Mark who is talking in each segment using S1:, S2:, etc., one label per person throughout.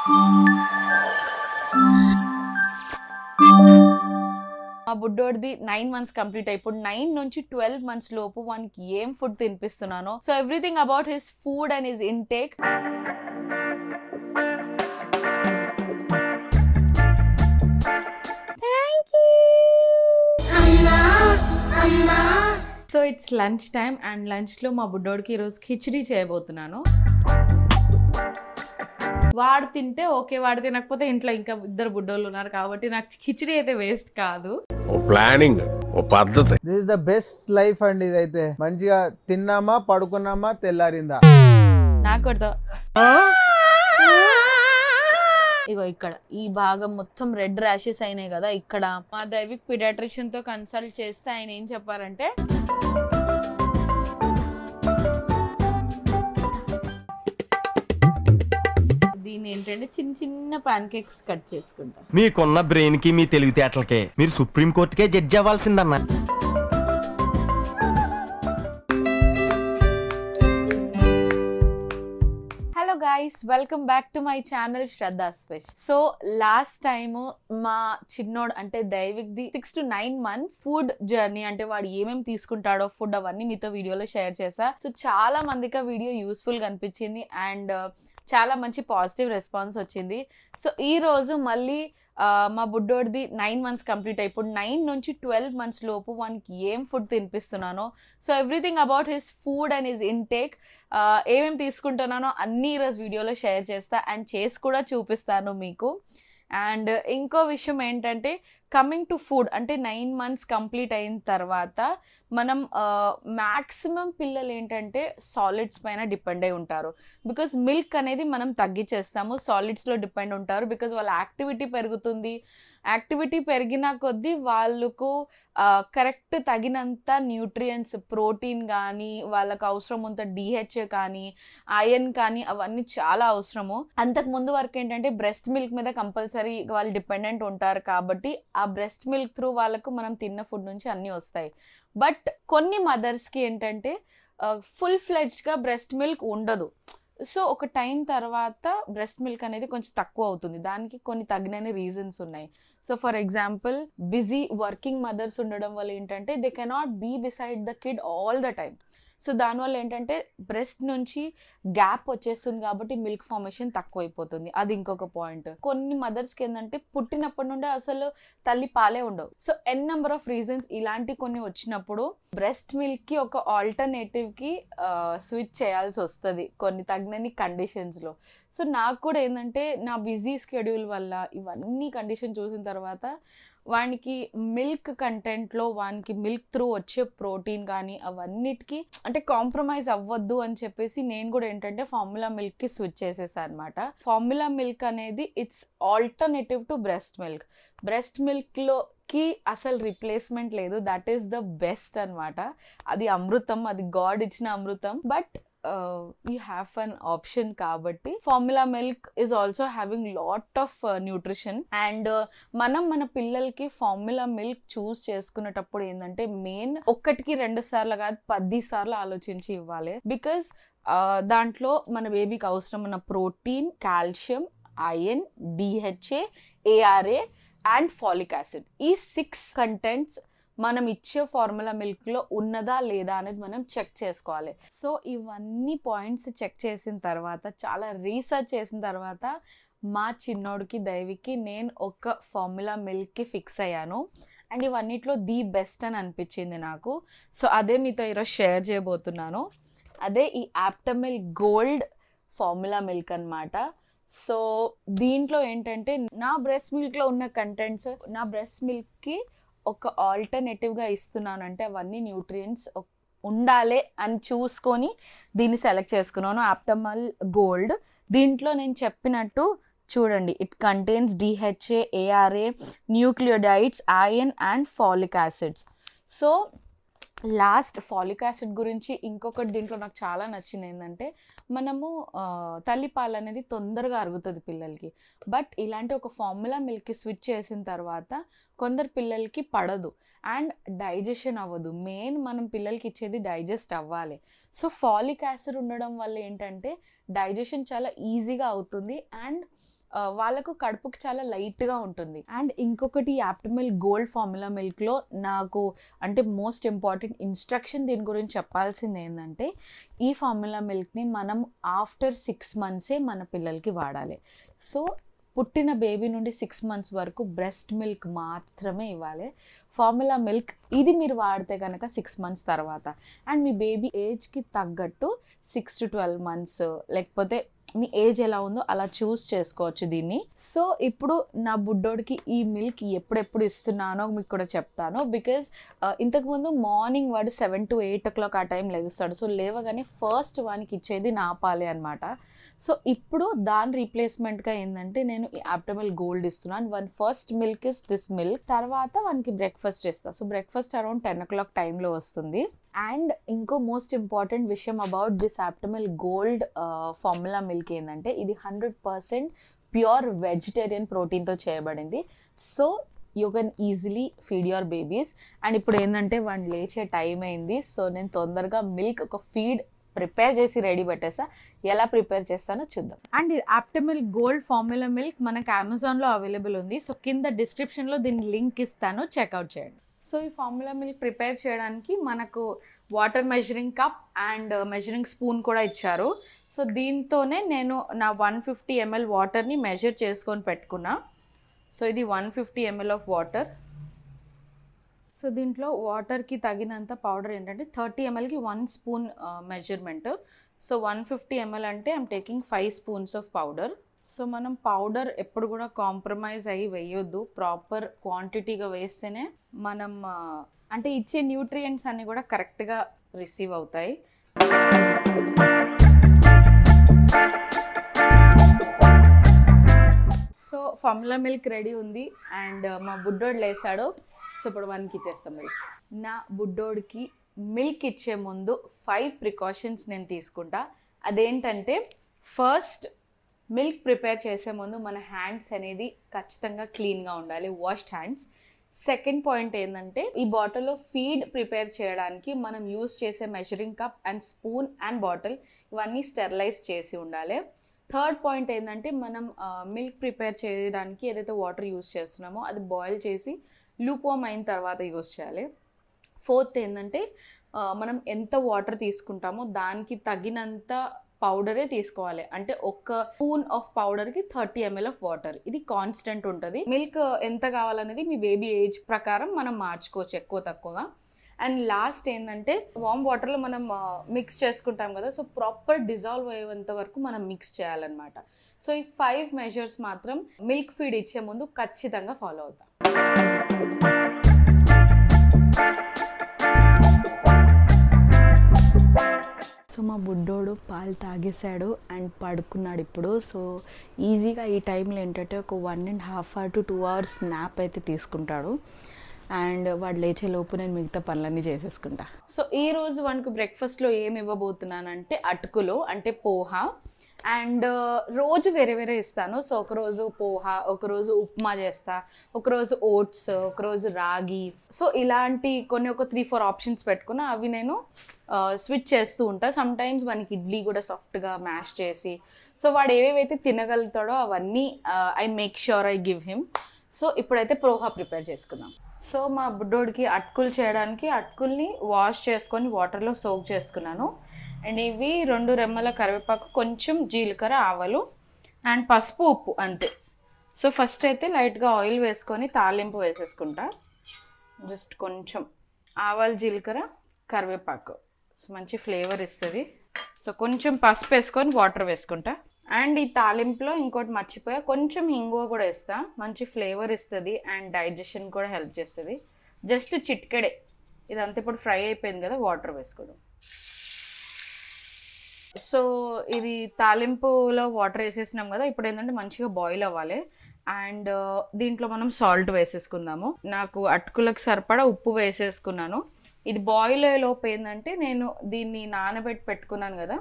S1: మా బుడ్డోడిది 9 months complete అయిపోయి 9 నుంచి 12 months లోపు వానికి ఏం ఫుడ్ తినిపిస్తున్నానో, so everything about his food and his intake. So it's lunch time and లంచ్లో మా బుడ్డోడికి ఈరోజు ఖిచడీ చేయబోతున్నాను. వాడు తింటే ఓకే, వాడు తినకపోతే ఇంట్లో ఇంకా ఇద్దరు బుడ్డోళ్ళు ఉన్నారు కాబట్టి నాకు ఖిచడీ అయితే వేస్ట్ కాదు.
S2: ప్లానింగ్ పద్ధతి.
S3: This is the best life అండి. ఇదైతే మంచిగా తిన్నామా పడుకున్నామా తెల్లారిందా.
S1: నాకు ఇగో ఇక్కడ ఈ భాగం మొత్తం రెడ్ ర్యాషెస్ అయినాయి కదా. ఇక్కడ మా దైవిక్ పీడియాట్రిషియన్ తో కన్సల్ట్ చేస్తే ఆయన ఏం చెప్పారంటే, దీన్ని ఏంటంటే చిన్న చిన్న పాన్ కేక్స్ కట్ చేసుకుంటా.
S4: మీకున్న బ్రెయిన్ కి మీ తెలివితేటలకే మీరు సుప్రీం కోర్టుకే జడ్జి అవ్వాల్సిందన్నా.
S1: Guys, welcome back to my channel Shraddha Spesh. So last time మా చిన్నోడు అంటే Daivik the 6 to 9 months food journey, అంటే వాడు ఏమేమి తీసుకుంటాడో ఫుడ్ అవన్నీ మీతో వీడియోలో షేర్ చేసా. సో చాలా మందికి ఆ వీడియో యూస్ఫుల్ గా అనిపించింది అండ్ చాలా మంచి పాజిటివ్ రెస్పాన్స్ వచ్చింది. సో ఈ రోజు మళ్ళీ మా బుడ్డోడిది 9 months కంప్లీట్ అయిపోయి 9 నుంచి 12 months లోపు వానికి ఏం ఫుడ్ తినిపిస్తున్నానో, so everything about his food and his intake, ఏమేమి తీసుకుంటున్నానో అన్నీ ఈరోజు వీడియోలో షేర్ చేస్తా అండ్ చేసి కూడా చూపిస్తాను మీకు. అండ్ ఇంకో విషయం ఏంటంటే, కమింగ్ టు ఫుడ్ అంటే 9 months కంప్లీట్ అయిన తర్వాత మనం మ్యాక్సిమం పిల్లలు ఏంటంటే సాలిడ్స్ పైన డిపెండ్ అయి ఉంటారు. బికాజ్ మిల్క్ అనేది మనం తగ్గించేస్తాము, సాలిడ్స్లో డిపెండ్ ఉంటారు. బికాజ్ వాళ్ళ యాక్టివిటీ పెరుగుతుంది, యాక్టివిటీ పెరిగిన కొద్దీ వాళ్ళకు కరెక్ట్ తగినంత న్యూట్రియంట్స్, ప్రోటీన్ కానీ, వాళ్ళకు అవసరం అంత డిహెచ్ఏ కానీ, ఐరన్ కానీ అవన్నీ చాలా అవసరము. అంతకుముందు వరకు ఏంటంటే బ్రెస్ట్ మిల్క్ మీద కంపల్సరీ వాళ్ళు డిపెండెంట్ ఉంటారు కాబట్టి ఆ బ్రెస్ట్ మిల్క్ త్రూ వాళ్ళకు మనం తిన్న ఫుడ్ నుంచి అన్నీ వస్తాయి. బట్ కొన్ని మదర్స్కి ఏంటంటే ఫుల్ ఫ్లెడ్జ్డ్గా బ్రెస్ట్ మిల్క్ ఉండదు. సో ఒక టైం తర్వాత బ్రెస్ట్ మిల్క్ అనేది కొంచెం తక్కువ అవుతుంది. దానికి కొన్ని తగినన్ని రీజన్స్ ఉన్నాయి. So for example, busy working mothers ఉండడం వల్ల ఏంటంటే they cannot be beside the kid all the time. So దానివల్ల ఏంటంటే బ్రెస్ట్ నుంచి గ్యాప్ వచ్చేస్తుంది కాబట్టి మిల్క్ ఫార్మేషన్ తక్కువ అయిపోతుంది. అది ఇంకొక పాయింట్. కొన్ని మదర్స్కి ఏంటంటే పుట్టినప్పటి నుండి అసలు తల్లి పాలే ఉండవు. సో నెంబర్ ఆఫ్ రీజన్స్ ఇలాంటి కొన్ని వచ్చినప్పుడు బ్రెస్ట్ మిల్క్కి ఒక ఆల్టర్నేటివ్కి స్విచ్ చేయాల్సి వస్తుంది కొన్ని తగినన్ని కండిషన్స్లో. సో నాకు కూడా ఏంటంటే నా బిజీ స్కెడ్యూల్ వల్ల ఇవన్నీ కండిషన్ చూసిన తర్వాత వానికి మిల్క్ కంటెంట్లో వానికి మిల్క్ త్రూ వచ్చే ప్రోటీన్ కానీ అవన్నిటికీ అంటే కాంప్రమైజ్ అవ్వద్దు అని చెప్పేసి నేను కూడా ఏంటంటే ఫార్ములా మిల్క్కి స్విచ్ చేసేసాను అనమాట. ఫార్ములా మిల్క్ అనేది it's alternative to breast milk. Breast మిల్క్లోకి అసలు రీప్లేస్మెంట్ లేదు. దట్ ఈస్ ద బెస్ట్ అనమాట. అది అమృతం, అది గాడ్ ఇచ్చిన అమృతం. But you have an option కాబట్టి formula milk is also having lot of nutrition and మనం మన పిల్లలకి ఫార్ములా మిల్క్ చూస్ చేసుకునేటప్పుడు ఏంటంటే మెయిన్ 1-2 సార్లు కాదు 10 సార్లు ఆలోచించి ఇవ్వాలి. బికాస్ దాంట్లో మన బేబీకి అవసరం ఉన్న protein, calcium, iron, DHA, ARA and phallic acid, ఈ 6 కంటెంట్స్ మనం ఇచ్చే ఫార్ములా మిల్క్లో ఉన్నదా లేదా అనేది మనం చెక్ చేసుకోవాలి. సో ఇవన్నీ పాయింట్స్ చెక్ చేసిన తర్వాత, చాలా రీసెర్చ్ చేసిన తర్వాత మా చిన్నోడికి దైవికి నేను ఒక ఫార్ములా మిల్క్కి ఫిక్స్ అయ్యాను. అండ్ ఇవన్నిట్లో ది బెస్ట్ అని అనిపించింది నాకు. సో అదే మీతో ఈరోజు షేర్ చేయబోతున్నాను. అదే ఈ ఆప్టమిల్ గోల్డ్ ఫార్ములా మిల్క్ అనమాట. సో దీంట్లో ఏంటంటే నా బ్రెస్ట్ మిల్క్లో ఉన్న కంటెంట్స్ నా బ్రెస్ట్ మిల్క్కి ఒక ఆల్టర్నేటివ్గా ఇస్తున్నానంటే అవన్నీ న్యూట్రియంట్స్ ఉండాలి అని చూసుకొని దీన్ని సెలెక్ట్ చేసుకున్నాను. Optimal gold. దీంట్లో నేను చెప్పినట్టు చూడండి, it contains DHA, ARA, nucleotides, iron and folic acids. So last folic acid గురించి ఇంకొకటి దీంట్లో నాకు చాలా నచ్చింది ఏంటంటే, మనము తల్లిపాలు అనేది తొందరగా అరుగుతుంది పిల్లలకి. బట్ ఇలాంటి ఒక ఫార్ములా మిల్క్కి స్విచ్ చేసిన తర్వాత కొందరు పిల్లలకి పడదు అండ్ డైజెషన్ అవ్వదు. మెయిన్ మనం పిల్లలకి ఇచ్చేది డైజెస్ట్ అవ్వాలి. సో ఫాలిక్ యాసిడ్ ఉండడం వల్ల ఏంటంటే డైజెషన్ చాలా ఈజీగా అవుతుంది అండ్ వాళ్ళకు కడుపుకి చాలా లైట్గా ఉంటుంది. అండ్ ఇంకొకటి యాప్టిమల్ గోల్డ్ ఫార్ములా మిల్క్లో నాకు అంటే మోస్ట్ ఇంపార్టెంట్ ఇన్స్ట్రక్షన్ దీని గురించి చెప్పాల్సింది ఏంటంటే ఈ ఫార్ములా మిల్క్ని మనం ఆఫ్టర్ 6 monthsే మన పిల్లలకి వాడాలి. సో పుట్టిన బేబీ నుండి 6 months వరకు బ్రెస్ట్ మిల్క్ మాత్రమే ఇవ్వాలి. ఫార్ములా మిల్క్ ఇది మీరు వాడితే కనుక 6 months తర్వాత అండ్ మీ బేబీ ఏజ్కి తగ్గట్టు 6 to 12 months లేకపోతే మీ ఏజ్ ఎలా ఉందో అలా చూస్ చేసుకోవచ్చు దీన్ని. సో ఇప్పుడు నా బుడ్డోడికి ఈ మిల్క్ ఎప్పుడెప్పుడు ఇస్తున్నానో మీకు కూడా చెప్తాను. బికాజ్ ఇంతకుముందు మార్నింగ్ వాడు 7 to 8 o'clock ఆ టైం లేస్తాడు. సో లేవగానే ఫస్ట్ వానికి ఇచ్చేది నా పాలే అనమాట. సో ఇప్పుడు దాని రీప్లేస్మెంట్గా ఏంటంటే నేను యాప్టిమల్ గోల్డ్ ఇస్తున్నాను. One first milk is this milk, తర్వాత వానికి బ్రేక్ఫాస్ట్ చేస్తాను. సో బ్రేక్ఫాస్ట్ అరౌండ్ 10 o'clock టైంలో వస్తుంది. అండ్ ఇంకో మోస్ట్ ఇంపార్టెంట్ విషయం about this optimal gold formula milk ఏంటంటే ఇది 100% ప్యూర్ వెజిటేరియన్ ప్రోటీన్తో చేయబడింది. So you can easily feed your babies. And ఇప్పుడు ఏంటంటే వాడిని లేచే టైం అయింది. సో నేను తొందరగా మిల్క్ ఒక ఫీడ్ ప్రిపేర్ చేసి రెడీ పెట్టేసా. ఎలా ప్రిపేర్ చేస్తానో చూద్దాం. అండ్ యాప్టిమల్ గోల్డ్ ఫార్ములా మిల్క్ మనకు అమెజాన్లో అవైలబుల్ ఉంది. సో కింద డిస్క్రిప్షన్లో దీని లింక్ ఇస్తాను, చెక్అవుట్ చేయండి. సో ఈ ఫార్ములా మిల్క్ ప్రిపేర్ చేయడానికి మనకు water measuring cup and measuring spoon కూడా ఇచ్చారు. సో దీంతోనే నేను నా 150 ml వాటర్ని మెజర్ చేసుకొని పెట్టుకున్నా. సో ఇది 150 ml ఆఫ్ వాటర్. సో దీంట్లో వాటర్కి తగినంత పౌడర్ ఏంటంటే 30 mlకి 1 స్పూన్ మెజర్మెంట్. సో 150 ml అంటే I'm taking 5 spoons of powder. So మనం పౌడర్ ఎప్పుడు కూడా కాంప్రమైజ్ అయ్యి వేయొద్దు, ప్రాపర్ క్వాంటిటీగా వేస్తేనే మనం అంటే ఇచ్చే న్యూట్రియంట్స్ అన్నీ కూడా కరెక్ట్గా రిసీవ్ అవుతాయి. సో ఫార్ములా మిల్క్ రెడీ ఉంది అండ్ మా బుడ్డోడు లేసాడు. సో ఇప్పుడు వానికి ఇచ్చేస్తాం మిల్క్. నా బుడ్డోడికి మిల్క్ ఇచ్చే ముందు 5 precautions నేను తీసుకుంటా. అదేంటంటే ఫస్ట్ మిల్క్ ప్రిపేర్ చేసే ముందు మన హ్యాండ్స్ అనేది ఖచ్చితంగా క్లీన్గా ఉండాలి, వాష్డ్ హ్యాండ్స్. సెకండ్ పాయింట్ ఏంటంటే ఈ బాటిల్లో ఫీడ్ ప్రిపేర్ చేయడానికి మనం యూస్ చేసే measuring cup and spoon and bottle ఇవన్నీ స్టెరిలైజ్ చేసి ఉండాలి. థర్డ్ పాయింట్ ఏంటంటే మనం మిల్క్ ప్రిపేర్ చేయడానికి ఏదైతే వాటర్ యూస్ చేస్తున్నామో అది బాయిల్ చేసి లూక్వామ్ అయిన తర్వాత యూస్ చేయాలి. ఫోర్త్ ఏంటంటే మనం ఎంత వాటర్ తీసుకుంటామో దానికి తగినంత పౌడరే తీసుకోవాలి. అంటే ఒక స్పూన్ ఆఫ్ పౌడర్కి 30 ml ఆఫ్ వాటర్. ఇది కాన్స్టెంట్ ఉంటుంది. మిల్క్ ఎంత కావాలనేది మీ బేబీ ఏజ్ ప్రకారం మనం మార్చుకోవచ్చు ఎక్కువ తక్కువగా. అండ్ లాస్ట్ ఏంటంటే వామ్ వాటర్లో మనం మిక్స్ చేసుకుంటాం కదా, సో ప్రాపర్ డిజాల్వ్ అయ్యేంత వరకు మనం మిక్స్ చేయాలన్నమాట. సో ఈ 5 measures మాత్రం మిల్క్ ఫీడ్ ఇచ్చే ముందు ఖచ్చితంగా ఫాలో అవుతాం. సో మా బుడ్డోడు పాలు తాగేశాడు అండ్ పడుకున్నాడు ఇప్పుడు. సో ఈజీగా ఈ టైంలో ఏంటంటే ఒక 1.5 hour to 2 hours స్నాప్ అయితే తీసుకుంటాడు. అండ్ వాడు లేచే లోపు నేను మిగతా పనులన్నీ చేసేసుకుంటా. సో ఈరోజు వానికి బ్రేక్ఫాస్ట్లో ఏమి ఇవ్వబోతున్నానంటే అటుకులు అంటే పోహా. అండ్ రోజు వేరే వేరే ఇస్తాను. సో ఒకరోజు పోహా, ఒకరోజు ఉప్మా చేస్తా, ఒకరోజు ఓట్స్, ఒకరోజు రాగి. సో ఇలాంటి కొన్ని ఒక 3-4 ఆప్షన్స్ పెట్టుకున్నా అవి నేను స్విచ్ చేస్తూ ఉంటా. సమ్ టైమ్స్ వానికి ఇడ్లీ కూడా సాఫ్ట్గా మ్యాష్ చేసి సో వాడు ఏవేవైతే తినగలుగుతాడో అవన్నీ I make sure I give him. So ఇప్పుడైతే పోహా ప్రిపేర్ చేసుకుందాం. సో మా బుడ్డోడికి అటుకులు చేయడానికి అటుకుల్ని వాష్ చేసుకొని వాటర్లో సోక్ చేసుకున్నాను. అండ్ ఇవి 2 రెమ్మల కరివేపాకు, కొంచెం జీలకర్ర, ఆవాలు అండ్ పసుపు, ఉప్పు అంతే. సో ఫస్ట్ అయితే లైట్గా ఆయిల్ వేసుకొని తాలింపు వేసేసుకుంటా. జస్ట్ కొంచెం ఆవాలు, జీలకర్ర, కరివేపాకు. సో మంచి ఫ్లేవర్ ఇస్తుంది. సో కొంచెం పసుపు వేసుకొని వాటర్ వేసుకుంటా. అండ్ ఈ తాలింపులో ఇంకోటి మర్చిపోయా, కొంచెం ఇంగువ కూడా వేస్తా. మంచి ఫ్లేవర్ ఇస్తుంది అండ్ డైజెషన్ కూడా హెల్ప్ చేస్తుంది. జస్ట్ చిటికెడే. ఇదంతా ఇప్పుడు ఫ్రై అయిపోయింది కదా, వాటర్ వేసుకోవడం. సో ఇది తాలింపులో వాటర్ వేసేసినాం కదా, ఇప్పుడు ఏంటంటే మంచిగా బాయిల్ అవ్వాలి. అండ్ దీంట్లో మనం సాల్ట్ వేసేసుకుందాము. నాకు అటుకులకు సరిపడా ఉప్పు వేసేసుకున్నాను. ఇది బాయిల్ అయ్యేలోపు ఏంటంటే నేను దీన్ని నానబెట్టి పెట్టుకున్నాను కదా,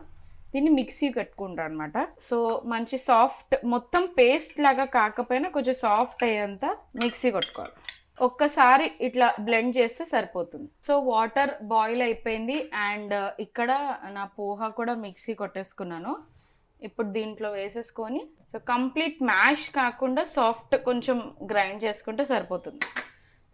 S1: దీన్ని మిక్సీ కట్టుకుంటాను అనమాట. సో మంచి సాఫ్ట్, మొత్తం పేస్ట్ లాగా కాకపోయినా కొంచెం సాఫ్ట్ అయ్యేంత మిక్సీ కొట్టుకోవాలి. ఒక్కసారి ఇట్లా బ్లెండ్ చేస్తే సరిపోతుంది. సో వాటర్ బాయిల్ అయిపోయింది అండ్ ఇక్కడ నా పోహా కూడా మిక్సీ కొట్టేసుకున్నాను. ఇప్పుడు దీంట్లో వేసేసుకొని సో కంప్లీట్ మ్యాష్ కాకుండా సాఫ్ట్ కొంచెం గ్రైండ్ చేసుకుంటే సరిపోతుంది.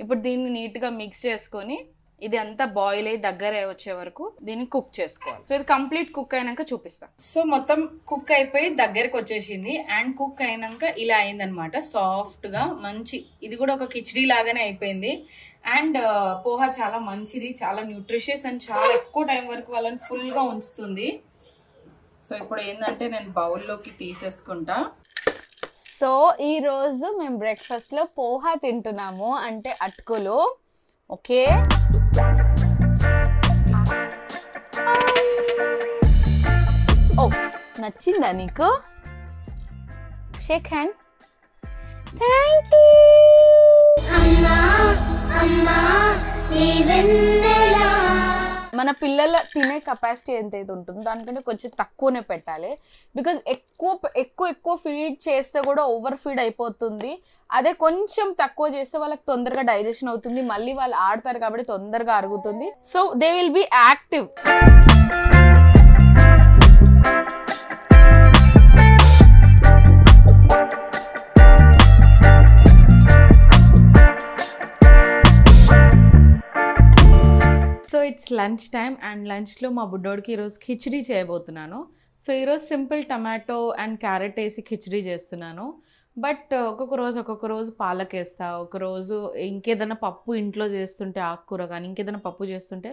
S1: ఇప్పుడు దీన్ని నీట్గా మిక్స్ చేసుకొని ఇది అంతా బాయిల్ అయ్యి దగ్గర వచ్చే వరకు దీన్ని కుక్ చేసుకోవాలి. సో ఇది కంప్లీట్ కుక్ అయినాక చూపిస్తా. సో మొత్తం కుక్ అయిపోయి దగ్గరకు వచ్చేసింది అండ్ కుక్ అయినాక ఇలా అయిందనమాట, సాఫ్ట్ గా మంచి. ఇది కూడా ఒక కిచడీ లాగానే అయిపోయింది. అండ్ పోహా చాలా మంచిది, చాలా న్యూట్రిషియస్ అండ్ చాలా ఎక్కువ టైం వరకు వాళ్ళని ఫుల్ గా ఉంచుతుంది. సో ఇప్పుడు ఏంటంటే నేను బౌల్లోకి తీసేసుకుంటా. సో ఈ రోజు మేము బ్రేక్ఫాస్ట్ లో పోహా తింటున్నాము, అంటే అటుకులు. ఓకే, ఓ నచ్చిందా నీకు? Shake hand. Thank you. మన పిల్లల తినే కెపాసిటీ ఎంతైతే ఉంటుందో దానికంటే కొంచెం తక్కువనే పెట్టాలి. బికాజ్ ఎక్కువ ఫీడ్ చేస్తే కూడా ఓవర్ ఫీడ్ అయిపోతుంది. అదే కొంచెం తక్కువ చేస్తే వాళ్ళకి తొందరగా డైజెషన్ అవుతుంది, మళ్ళీ వాళ్ళు ఆడతారు కాబట్టి తొందరగా అరుగుతుంది. So they will be active. So it's lunch time and లంచ్లో మా బుడ్డోడికి ఈరోజు కిచడీ చేయబోతున్నాను. సో ఈరోజు సింపుల్ టమాటో అండ్ క్యారెట్ వేసి కిచడీ చేస్తున్నాను. బట్ ఒక్కొక్క రోజు పాలక్ వేస్తా, ఒకరోజు ఇంకేదైనా పప్పు ఇంట్లో చేస్తుంటే ఆకుకూర కానీ ఇంకేదైనా పప్పు చేస్తుంటే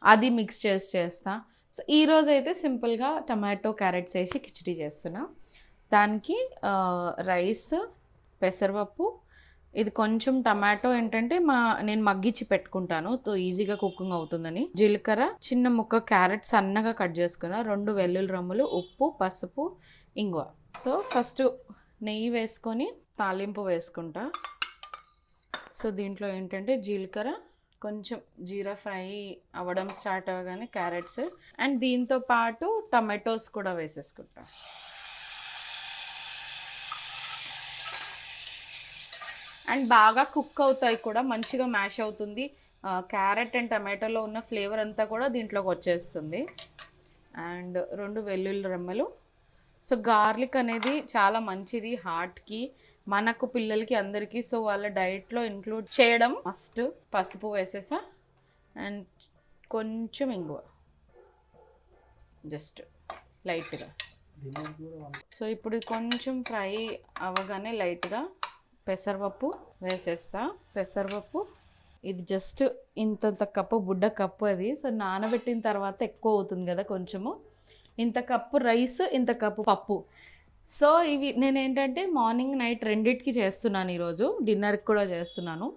S1: అది మిక్స్ చేస్తా. సో ఈరోజు అయితే సింపుల్గా టమాటో క్యారెట్స్ వేసి కిచడీ చేస్తున్నా. దానికి రైస్, పెసరపప్పు, ఇది కొంచెం టమాటో ఏంటంటే నేను మగ్గిచ్చి పెట్టుకుంటాను సో ఈజీగా కుకింగ్ అవుతుందని, జీలకర్ర, చిన్న ముక్క క్యారెట్ సన్నగా కట్ చేసుకున్నా, 2 వెల్లుల్లి రమ్ములు, ఉప్పు, పసుపు, ఇంగువ. సో ఫస్ట్ నెయ్యి వేసుకొని తాలింపు వేసుకుంటా. సో దీంట్లో ఏంటంటే జీలకర్ర, కొంచెం జీరా ఫ్రై అవ్వడం స్టార్ట్ అవ్వగానే క్యారెట్స్ అండ్ దీంతో పాటు టమాటోస్ కూడా వేసేసుకుంటా. అండ్ బాగా కుక్ అవుతాయి కూడా, మంచిగా మ్యాష్ అవుతుంది. క్యారెట్ అండ్ టమాటోలో ఉన్న ఫ్లేవర్ అంతా కూడా దీంట్లోకి వచ్చేస్తుంది. అండ్ 2 వెల్లుల్లి రెమ్మలు. సో గార్లిక్ అనేది చాలా మంచిది హార్ట్కి, మనకు పిల్లలకి అందరికీ. సో వాళ్ళ డైట్లో ఇంక్లూడ్ చేయడం మస్ట్. పసుపు వేసేసా అండ్ కొంచెం ఇంగువ, జస్ట్ లైట్గా. సో ఇప్పుడు కొంచెం ఫ్రై అవ్వగానే లైట్గా పెసరపప్పు వేసేస్తా. పెసరపప్పు ఇది జస్ట్ ఇంత కప్పు, బుడ్డ కప్పు అది. సో నానబెట్టిన తర్వాత ఎక్కువ అవుతుంది కదా కొంచెము. ఇంత కప్పు రైస్, ఇంత కప్పు పప్పు. సో ఇవి నేను ఏంటంటే మార్నింగ్ నైట్ రెండిటికి చేస్తున్నాను. ఈరోజు డిన్నర్కి కూడా చేస్తున్నాను.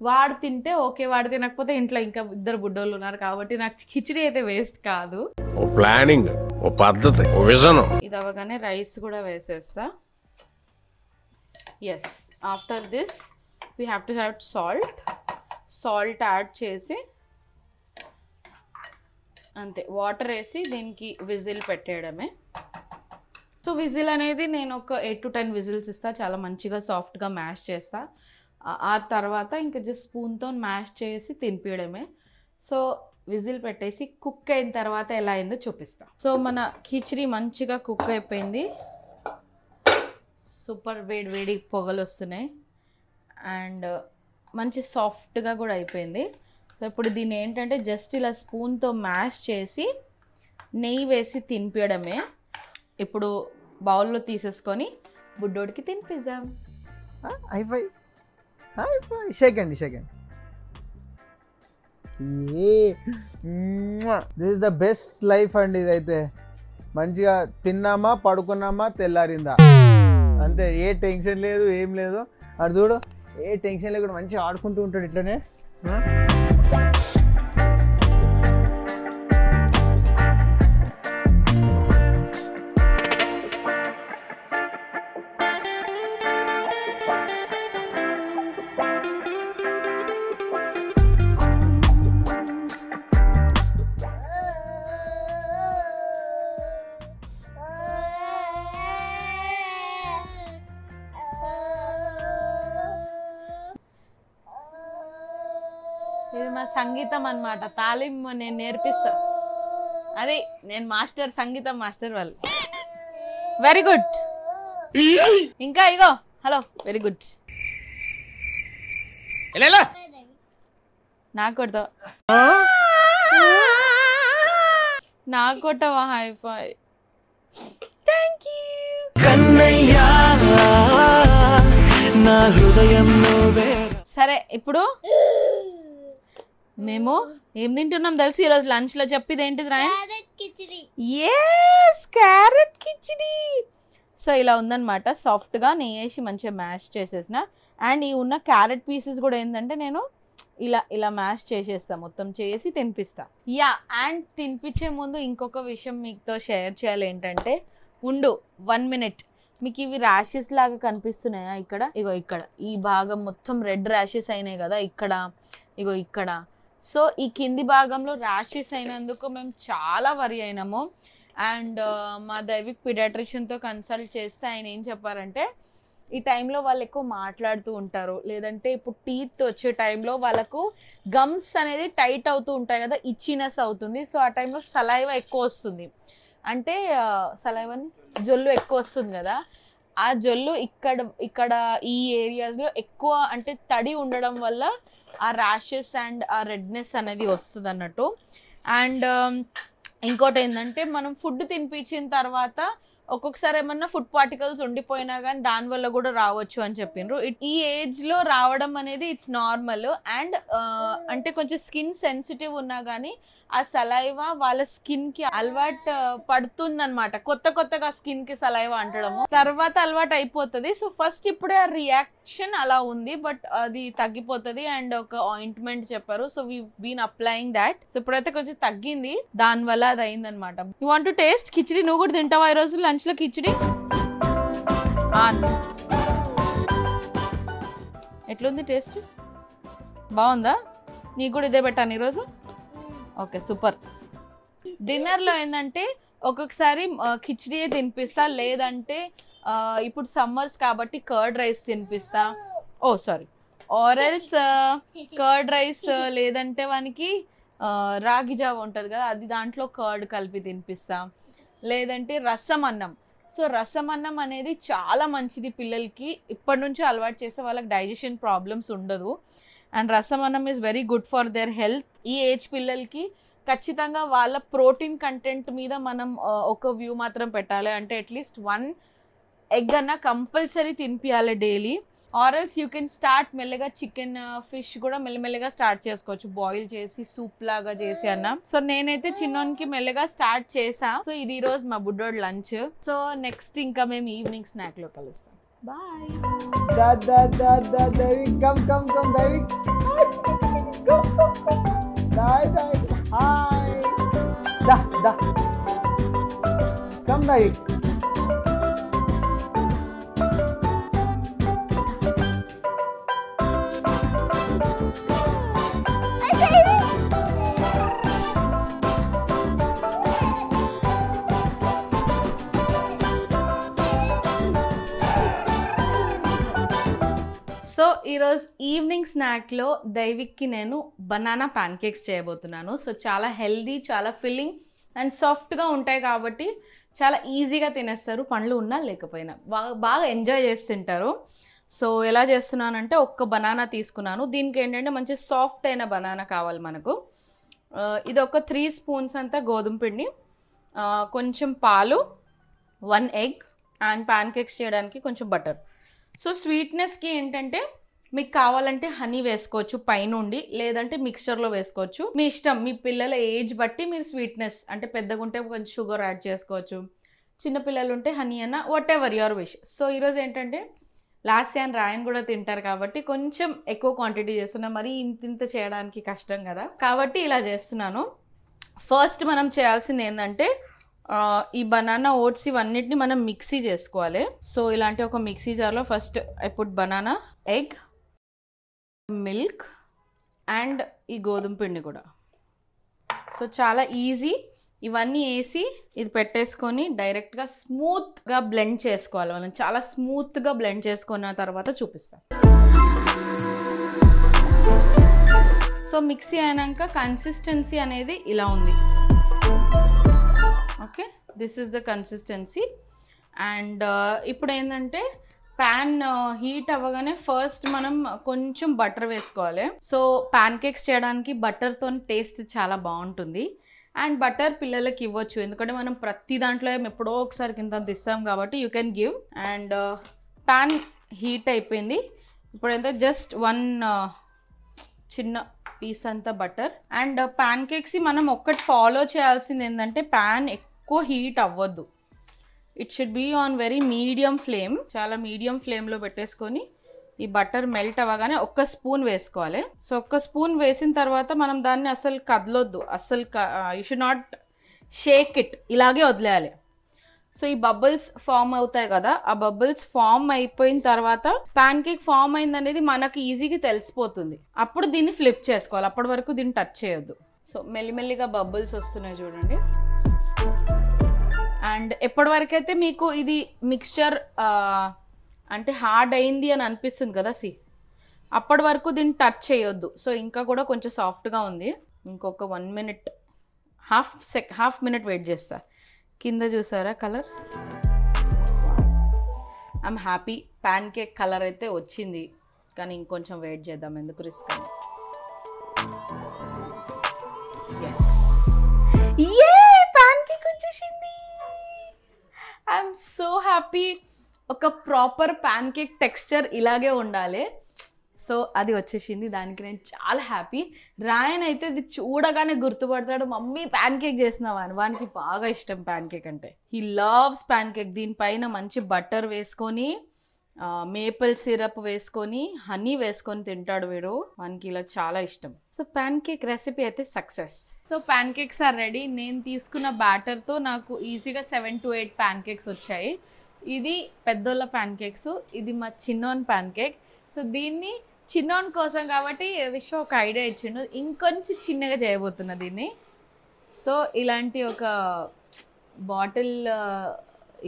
S1: వాడు తింటే ఓకే, వాడు తినకపోతే ఇంట్లో ఇంకా 2 బుడ్డోళ్ళు ఉన్నారు కాబట్టి నాకు కిచడీ అయితే వేస్ట్ కాదు.
S2: ఓ ప్లానింగ్, ఓ పద్ధతి, ఓ విజన్.
S1: ఇది అవగానే రైస్ కూడా వేసేస్తా. Yes, after this we have to add salt add చేసి అంతే, వాటర్ వేసి దీనికి విజిల్ పెట్టేయడమే. సో విజిల్ అనేది నేను ఒక 8 to 10 విజిల్స్ ఇస్తా. చాలా మంచిగా సాఫ్ట్గా మ్యాష్ చేస్తా. ఆ తర్వాత ఇంకా జస్ట్ స్పూన్తో మ్యాష్ చేసి తినిపించడమే. సో విజిల్ పెట్టేసి కుక్ అయిన తర్వాత ఎలా అయిందో చూపిస్తా. సో మన కిచడీ మంచిగా కుక్ అయిపోయింది. సూపర్ వేడి పొగలు వస్తున్నాయి అండ్ మంచి సాఫ్ట్గా కూడా అయిపోయింది. సో ఇప్పుడు దీన్ని ఏంటంటే జస్ట్ ఇలా స్పూన్తో మ్యాష్ చేసి నెయ్యి వేసి తినిపించడమే. ఇప్పుడు బౌల్లో తీసేసుకొని బుడ్డోడికి తినిపిద్దాం.
S3: అయిపోయి second this is the best life అండి. ఇదైతే మంచిగా తిన్నామా, పడుకున్నామా, తెల్లారిందా, అంతే. ఏ టెన్షన్ లేదు, ఏం లేదు. అటు చూడు, ఏ టెన్షన్ లేకుండా మంచిగా ఆడుకుంటూ ఉంటాడు ఇట్లనే.
S1: ఇది మా సంగీతం అన్నమాట. తాలీం నేను నేర్పిస్తా. అది నేను మాస్టర్, సంగీతం మాస్టర్ వాళ్ళు. Very good. ఇంకా ఇగో హలో వెరీ గుడ్. నాకు కొడతావా? నాకు కొట్టవా? హైఫై. Thank you. సరే ఇప్పుడు మేము ఏం తింటున్నాం తెలుసు ఈరోజు లంచ్ లో? చెప్పిది ఏంటిది రాయన్? క్యారెట్ కిచిడి. సో ఇలా ఉందన్నమాట. సాఫ్ట్గా నెయ్యి వేసి మంచిగా మ్యాష్ చేసేసిన. అండ్ ఈ ఉన్న క్యారెట్ పీసెస్ కూడా ఏంటంటే నేను ఇలా మ్యాష్ చేసేస్తా, మొత్తం చేసి తినిపిస్తా. అండ్ తినిపించే ముందు ఇంకొక విషయం మీతో షేర్ చేయాలి. ఏంటంటే 1 minute. మీకు ఇవి ర్యాషెస్ లాగా కనిపిస్తున్నాయా? ఇక్కడ ఇగో ఇక్కడ ఈ భాగం మొత్తం రెడ్ ర్యాషెస్ అయినాయి కదా ఇక్కడ, ఇగో ఇక్కడ. సో ఈ కింది భాగంలో ర్యాషెస్ అయినందుకు మేము చాలా వరి అయినాము. అండ్ మా దైవిక్ పీడియాట్రిషియన్తో కన్సల్ట్ చేస్తే ఆయన ఏం చెప్పారంటే, ఈ టైంలో వాళ్ళు ఎక్కువ మాట్లాడుతూ ఉంటారు, లేదంటే ఇప్పుడు టీత్ వచ్చే టైంలో వాళ్ళకు గమ్స్ అనేది టైట్ అవుతూ ఉంటాయి కదా, ఇచ్చినెస్ అవుతుంది. సో ఆ టైంలో సలైవా ఎక్కువ వస్తుంది, అంటే సలైవాని జొల్లు ఎక్కువ వస్తుంది కదా. ఆ జొల్లు ఇక్కడ ఈ ఏరియాస్లో ఎక్కువ అంటే తడి ఉండడం వల్ల ఆ ర్యాషెస్ అండ్ ఆ రెడ్నెస్ అనేది వస్తుంది అన్నట్టు. అండ్ ఇంకోటి ఏంటంటే మనం ఫుడ్ తినిపించిన తర్వాత ఒక్కొక్కసారి ఏమన్నా ఫుడ్ పార్టికల్స్ ఉండిపోయినా కానీ దానివల్ల కూడా రావచ్చు అని చెప్పిండ్రు. ఈ ఏజ్లో రావడం అనేది ఇట్స్ నార్మల్. అండ్ అంటే కొంచెం స్కిన్ సెన్సిటివ్ ఉన్నా కానీ ఆ సలైవా వాళ్ళ స్కిన్కి అలవాటు పడుతుందన్నమాట. కొత్తగా స్కిన్కి సలైవా అంటడము, తర్వాత అలవాటు అయిపోతుంది. సో ఫస్ట్ ఇప్పుడే ఆ రియాక్షన్ అలా ఉంది, బట్ అది తగ్గిపోతుంది. అండ్ ఒక ఆయింట్మెంట్ చెప్పారు, so we been applying that. సో ఇప్పుడైతే కొంచెం తగ్గింది, దానివల్ల అది అయిందనమాట. You want to taste khichdi? నువ్వు కూడా తింటావా ఈరోజు లంచ్లో కిచిడి? ఎట్లుంది టేస్ట్? బాగుందా? నీకు కూడా ఇదే పెట్టాను ఈరోజు. Okay super. డిన్నర్లో ఏంటంటే ఒక్కొక్కసారి కిచిడియే తినిపిస్తా, లేదంటే ఇప్పుడు సమ్మర్స్ కాబట్టి కర్డ్ రైస్ తినిపిస్తా. ఆరెల్స్ కర్డ్ రైస్, లేదంటే వానికి రాగి జావ ఉంటుంది కదా, అది దాంట్లో కర్డ్ కలిపి తినిపిస్తా, లేదంటే రసం అన్నం. సో రసం అన్నం అనేది చాలా మంచిది పిల్లలకి, ఇప్పటి నుంచి అలవాటు చేస్తే వాళ్ళకి డైజెషన్ ప్రాబ్లమ్స్ ఉండదు. అండ్ రసం అన్నం is very good for their health. ఈ ఏజ్ పిల్లలకి ఖచ్చితంగా వాళ్ళ ప్రోటీన్ కంటెంట్ మీద మనం ఒక వ్యూ మాత్రం పెట్టాలి, అంటే అట్లీస్ట్ 1 egg అన్న కంపల్సరీ తినిపించాలి daily. Or else you can start మెల్లగా చికెన్ ఫిష్ కూడా మెల్లమెల్లగా స్టార్ట్ చేసుకోవచ్చు, బాయిల్ చేసి సూప్ లాగా చేసి అన్న. సో నేనైతే చిన్నోనికి మెల్లగా స్టార్ట్ చేసా. సో ఇది ఈరోజు మా బుడ్డోడు లంచ్. సో నెక్స్ట్ ఇంకా మేము ఈవినింగ్ స్నాక్ లో కలుస్తాం. Bye.
S3: Daivik come Daivik. Hi దా కమ్ దైవిక్.
S1: సో ఈరోజు ఈవినింగ్ స్నాక్లో దైవిక్కి నేను బనానా ప్యాన్ కేక్స్ చేయబోతున్నాను. సో చాలా హెల్దీ, చాలా ఫిల్లింగ్ అండ్ సాఫ్ట్గా ఉంటాయి కాబట్టి చాలా ఈజీగా తినేస్తారు, పండ్లు ఉన్నా లేకపోయినా బాగా ఎంజాయ్ చేసి తింటారు. సో ఎలా చేస్తున్నానంటే, ఒక్క బనానా తీసుకున్నాను. దీనికి ఏంటంటే మంచి సాఫ్ట్ అయిన బనానా కావాలి మనకు. ఇది ఒక 3 spoons అంతా గోధుమ పిండి, కొంచెం పాలు, 1 egg అండ్ ప్యాన్ కేక్స్ చేయడానికి కొంచెం బటర్. సో స్వీట్నెస్కి ఏంటంటే మీకు కావాలంటే హనీ వేసుకోవచ్చు పైనుండి, లేదంటే మిక్స్చర్లో వేసుకోవచ్చు, మీ ఇష్టం. మీ పిల్లల ఏజ్ బట్టి మీరు స్వీట్నెస్, అంటే పెద్దగా ఉంటే కొంచెం షుగర్ యాడ్ చేసుకోవచ్చు, చిన్నపిల్లలు ఉంటే హనీ అన్న, what ever your wish. So ఈరోజు ఏంటంటే లాస్యా అండ్ రాయన్ కూడా తింటారు కాబట్టి కొంచెం ఎక్కువ క్వాంటిటీ చేస్తున్నా, మరి ఇంత చేయడానికి కష్టం కదా, కాబట్టి ఇలా చేస్తున్నాను. ఫస్ట్ మనం చేయాల్సింది ఏంటంటే ఈ బనానా ఓట్స్ ఇవన్నిటిని మనం మిక్సీ చేసుకోవాలి. సో ఇలాంటి ఒక మిక్సీ జార్లో first I put banana, egg, milk and ఈ గోధుమ పిండి కూడా. సో చాలా ఈజీ. ఇవన్నీ వేసి ఇది పెట్టేసుకొని డైరెక్ట్గా స్మూత్గా బ్లెండ్ చేసుకోవాలి. మనం చాలా స్మూత్గా బ్లెండ్ చేసుకున్న తర్వాత చూపిస్తాం. సో మిక్సీ అయినాక కన్సిస్టెన్సీ అనేది ఇలా ఉంది. Okay, this is the consistency. And ఇప్పుడు ఏంటంటే ప్యాన్ హీట్ అవ్వగానే ఫస్ట్ మనం కొంచెం బటర్ వేసుకోవాలి. సో ప్యాన్ కేక్స్ చేయడానికి బటర్తో టేస్ట్ చాలా బాగుంటుంది. అండ్ బటర్ పిల్లలకి ఇవ్వచ్చు, ఎందుకంటే మనం ప్రతి దాంట్లో ఎప్పుడో ఒకసారి కింద ఇస్తాం కాబట్టి you can give. And pan heat అయిపోయింది. ఇప్పుడు ఎంత జస్ట్ 1 చిన్న పీస్ అంతా బటర్. అండ్ ప్యాన్ కేక్స్ మనం ఒక్కటి ఫాలో చేయాల్సింది ఏంటంటే ప్యాన్ ఎక్కువ హీట్ అవ్వద్దు. It should be on very medium flame. చాలా మీడియం ఫ్లేమ్లో పెట్టేసుకొని ఈ బటర్ మెల్ట్ అవ్వగానే 1 స్పూన్ వేసుకోవాలి. సో 1 స్పూన్ వేసిన తర్వాత మనం దాన్ని అసలు కదలొద్దు, అసలు you should not Sheikh it, ఇలాగే వదిలేయాలి. సో ఈ బబుల్స్ ఫామ్ అవుతాయి కదా, ఆ బబుల్స్ ఫామ్ అయిపోయిన తర్వాత ప్యాన్ కేక్ ఫామ్ అయింది అనేది మనకి ఈజీగా తెలిసిపోతుంది. అప్పుడు దీన్ని ఫ్లిప్ చేసుకోవాలి, అప్పటి వరకు దీన్ని టచ్ చేయొద్దు. సో మెల్లిమెల్లిగా బబుల్స్ వస్తున్నాయి చూడండి. అండ్ ఎప్పటి అయితే మీకు ఇది మిక్స్చర్ అంటే హార్డ్ అయింది అని అనిపిస్తుంది కదా, అప్పటి వరకు దీన్ని టచ్ చేయొద్దు. సో ఇంకా కూడా కొంచెం సాఫ్ట్గా ఉంది. ఇంకొక 1 మినిట్, హాఫ్ మినిట్ వెయిట్ చేస్తా. కింద చూసారా colour? I'm happy. Pan cake colour అయితే వచ్చింది, కానీ ఇంకొంచెం వెయిట్ చేద్దాం, ఎందుకు రిస్క్ అని. ప్యాన్ కేక్ వచ్చేసింది. I'm so happy. ఒక ప్రాపర్ ప్యాన్ కేక్ టెక్స్చర్ ఇలాగే ఉండాలి. సో అది వచ్చేసింది, దానికి నేను చాలా హ్యాపీ. రాయన్ అయితే ఇది చూడగానే గుర్తుపడతాడు, మమ్మీ ప్యాన్ కేక్ చేసినావా అని. వానికి బాగా ఇష్టం ప్యాన్ కేక్ అంటే. He loves pan cake. దీనిపైన మంచి బటర్ వేసుకొని, మేపుల్ సిరప్ వేసుకొని, హనీ వేసుకొని తింటాడు వీడు. వానికి ఇలా చాలా ఇష్టం. సో ప్యాన్ కేక్ రెసిపీ అయితే success. So pancakes are ready. నేను తీసుకున్న బ్యాటర్తో నాకు ఈజీగా 7 to 8 ప్యాన్ కేక్స్ వచ్చాయి. ఇది పెద్దోళ్ళ ప్యాన్ కేక్స్, ఇది మా చిన్నోన్ ప్యాన్ కేక్. సో దీన్ని చిన్నోన్ కోసం కాబట్టి విశ్వ ఒక ఐడియా ఇచ్చిండు, ఇంకొంచెం చిన్నగా చేయబోతున్నా దీన్ని. సో ఇలాంటి ఒక బాటిల్,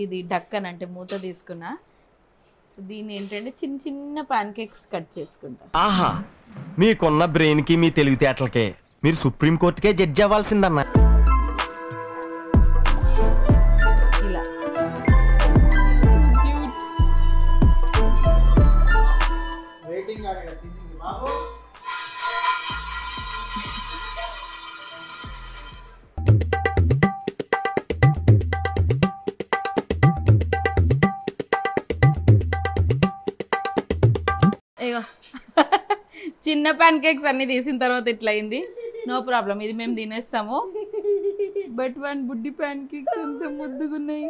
S1: ఇది డక్కన్ అంటే మూత తీసుకున్నా. సో దీన్ని ఏంటంటే చిన్న చిన్న ప్యాన్ కేక్స్ కట్ చేసుకుంటా.
S4: ఆహా, మీకున్న బ్రెయిన్ కి మీ తెలివితేటలకే మీరు సుప్రీం కోర్టుకే జడ్జి అవ్వాల్సిందన్నా.
S1: ఇలా చిన్న ప్యాన్ కేక్స్ అన్ని తీసిన తర్వాత ఇట్లా అయింది. నో ప్రాబ్లం, ఇది మేము తినేస్తాము. బట్ వన్ బుడ్డి ప్యాన్ కేక్స్ ఎంత ముద్దుగున్నాయి.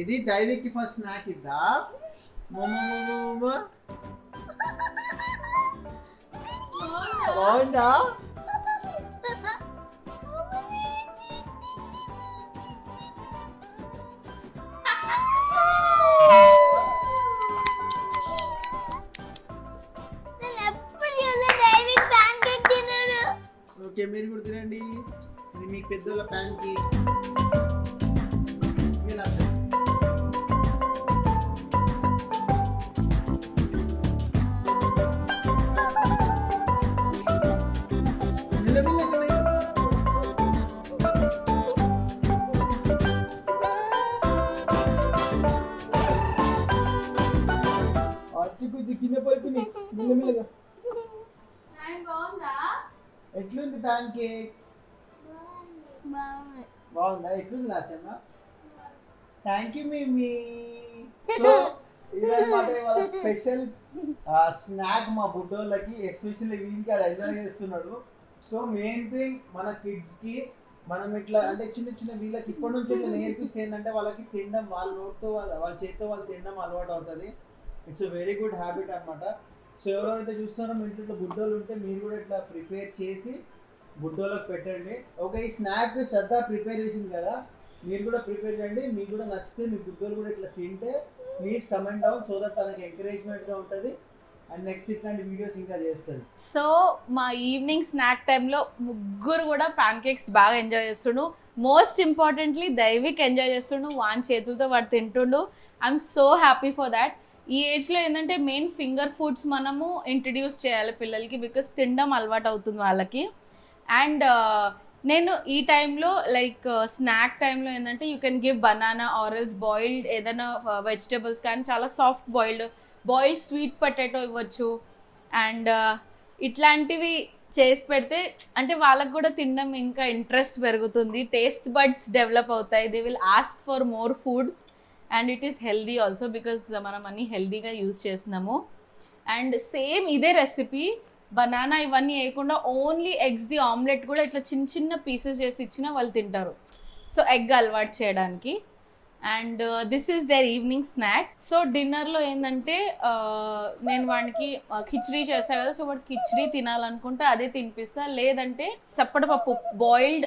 S3: ఇది దైవికి ఫస్ట్ స్నాక్ ఇద్దా. బాగుందా? ఓకే, మీరు కూడా తినండి. ఇది మీకు పెద్దోళ్ళ ప్యాన్ కేక్. ఎట్లుంది ప్యాన్ కేక్? బాగుందా? ఎట్లుంది లాసన్న? Thank you Mimmy. సో ఇదన్నమాట ఇవాళ స్పెషల్ స్నాక్ మా బుడ్డోళ్ళకి, ఎస్పెషల్లీ వీనికి అది ఎంజాయ్ చేస్తున్నాడు. సో మెయిన్ థింగ్ మన కిడ్స్కి మనం ఇట్లా అంటే చిన్న చిన్న వీళ్ళకి ఇప్పటి నుంచి ఇట్లా నేర్పిస్తే ఏంటంటే వాళ్ళకి తినడం, వాళ్ళ నోటితో వాళ్ళ చేతితో వాళ్ళు తినడం అలవాటు అవుతుంది. It's a very good habit అనమాట. సో ఎవరైతే చూస్తున్నారో మీ ఇంట్లో బుడ్డోళ్ళు ఉంటే మీరు కూడా ఇట్లా ప్రిపేర్ చేసి బుడ్డోళ్ళకి పెట్టండి. ఓకే, ఈ స్నాక్ శ్రద్ధ ప్రిపేర్ చేసింది కదా, మీరు కూడా ప్రిపేర్ చేయండి. మీకు కూడా నచ్చితే మీ బుడ్డోళ్ళు కూడా ఇట్లా తింటే please comment down, so that తనకి ఎంకరేజ్మెంట్గా ఉంటుంది. అండ్ నెక్స్ట్ ఇట్లాంటి వీడియోస్ ఇంకా చేస్తుంది.
S1: సో మా ఈవినింగ్ స్నాక్ టైంలో ముగ్గురు కూడా ప్యాన్ కేక్స్ బాగా ఎంజాయ్ చేస్తుండు. మోస్ట్ ఇంపార్టెంట్లీ దైవిక్ ఎంజాయ్ చేస్తుండు, వాని చేతులతో వాడు తింటుండు. I'm so happy for that. ఈ ఏజ్లో ఏంటంటే మెయిన్ ఫింగర్ ఫుడ్స్ మనము ఇంట్రడ్యూస్ చేయాలి పిల్లలకి, బికాస్ తినడం అలవాటు అవుతుంది వాళ్ళకి. అండ్ నేను ఈ టైంలో లైక్ స్నాక్ టైంలో ఏంటంటే you can give banana or else boiled ఏదైనా వెజిటేబుల్స్ కానీ చాలా సాఫ్ట్ బాయిల్డ్ స్వీట్ పొటాటో ఇవ్వచ్చు. అండ్ ఇట్లాంటివి చేసి పెడితే అంటే వాళ్ళకు కూడా తినడం ఇంకా ఇంట్రెస్ట్ పెరుగుతుంది, టేస్ట్ బడ్స్ డెవలప్ అవుతాయి, they will ask for more food. And it is healthy also because మనం అన్నీ హెల్దీగా యూజ్ చేస్తున్నాము. అండ్ సేమ్ ఇదే రెసిపీ బనానా ఇవన్నీ వేయకుండా ఓన్లీ ఎగ్స్ది ఆమ్లెట్ కూడా ఇట్లా చిన్న చిన్న పీసెస్ చేసి ఇచ్చినా వాళ్ళు తింటారు. సో ఎగ్ అలవాటు చేయడానికి. And this is their evening snack. So డిన్నర్లో ఏంటంటే నేను వాడికి కిచిడీ చేస్తాను కదా, సో వాడు కిచిడీ తినాలనుకుంటే అదే తినిపిస్తా, లేదంటే చప్పటపప్పు బాయిల్డ్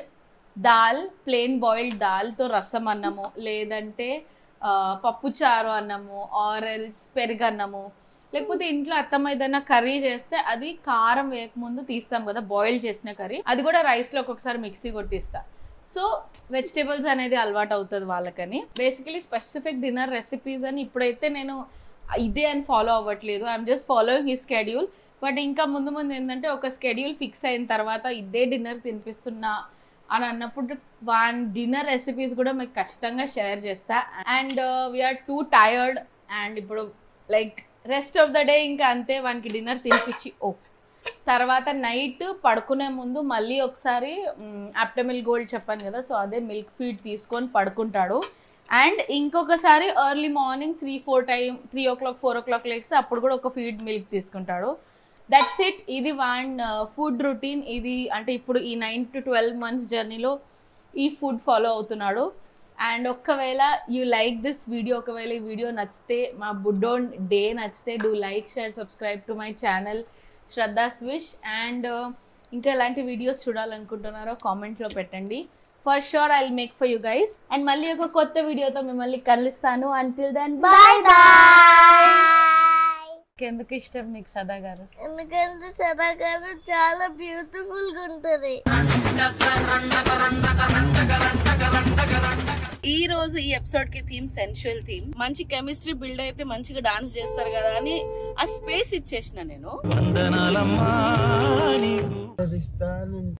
S1: దాల్ ప్లెయిన్ బాయిల్డ్ దాల్తో రసం అన్నము, లేదంటే పప్పుచారు అన్నము, ఆరెల్స్ పెరుగన్నము, లేకపోతే ఇంట్లో అత్తమ్మ ఏదైనా కర్రీ చేస్తే అది కారం వేయకముందు తీస్తాం కదా బాయిల్ చేసిన కర్రీ, అది కూడా రైస్లో ఒక్కొక్కసారి మిక్సీ కొట్టిస్తా. సో వెజిటేబుల్స్ అనేది అలవాటు అవుతుంది వాళ్ళకని. బేసికలీ స్పెసిఫిక్ డిన్నర్ రెసిపీస్ అని ఇప్పుడైతే నేను ఇదే అని ఫాలో అవ్వట్లేదు, ఐఎమ్ జస్ట్ ఫాలోయింగ్ ఈ స్కెడ్యూల్. బట్ ఇంకా ముందు ముందు ఏంటంటే ఒక స్కెడ్యూల్ ఫిక్స్ అయిన తర్వాత ఇదే డిన్నర్ తినిపిస్తున్నా అని అన్నప్పుడు వన్ డిన్నర్ రెసిపీస్ కూడా మీకు ఖచ్చితంగా షేర్ చేస్తా. And we're too tired and ఇప్పుడు like rest of the day ఇంకా అంతే, వానికి డిన్నర్ తినిపించి తర్వాత నైట్ పడుకునే ముందు మళ్ళీ ఒకసారి అప్టమిల్ గోల్డ్ చెప్పాను కదా, సో అదే మిల్క్ ఫీడ్ తీసుకొని పడుకుంటాడు. అండ్ ఇంకొకసారి ఎర్లీ మార్నింగ్ 3 o'clock 4 o'clock లేస్తే అప్పుడు కూడా ఒక ఫీడ్ మిల్క్ తీసుకుంటాడు. That's it. ఇది వన్ ఫుడ్ రొటీన్. ఇది అంటే ఇప్పుడు ఈ 9 to 12 months జర్నీలో ఈ ఫుడ్ ఫాలో అవుతున్నాడు. అండ్ ఒకవేళ యూ లైక్ దిస్ వీడియో, ఒకవేళ ఈ వీడియో నచ్చితే, మా బుడ్డోన్ డే నచ్చితే, do like share subscribe to my channel Shraddha Swish. And ఇంకా ఎలాంటి వీడియోస్ చూడాలనుకుంటున్నారో కామెంట్లో పెట్టండి. For sure I will make for you guys. And మళ్ళీ ఒక కొత్త వీడియోతో మిమ్మల్ని కలుస్తాను. Until then bye bye. ఎందుకు ఇష్టం నీకు సదా గారు?
S5: ఎందుకంటే సదా గారు చాలా బ్యూటిఫుల్ గా ఉంటది.
S1: ఈ రోజు ఈ ఎపిసోడ్ కి థీమ్ సెన్షువల్ థీమ్. మంచి కెమిస్ట్రీ బిల్డ్ అయితే మంచిగా డాన్స్ చేస్తారు కదా అని ఆ స్పేస్ ఇచ్చేసిన నేను.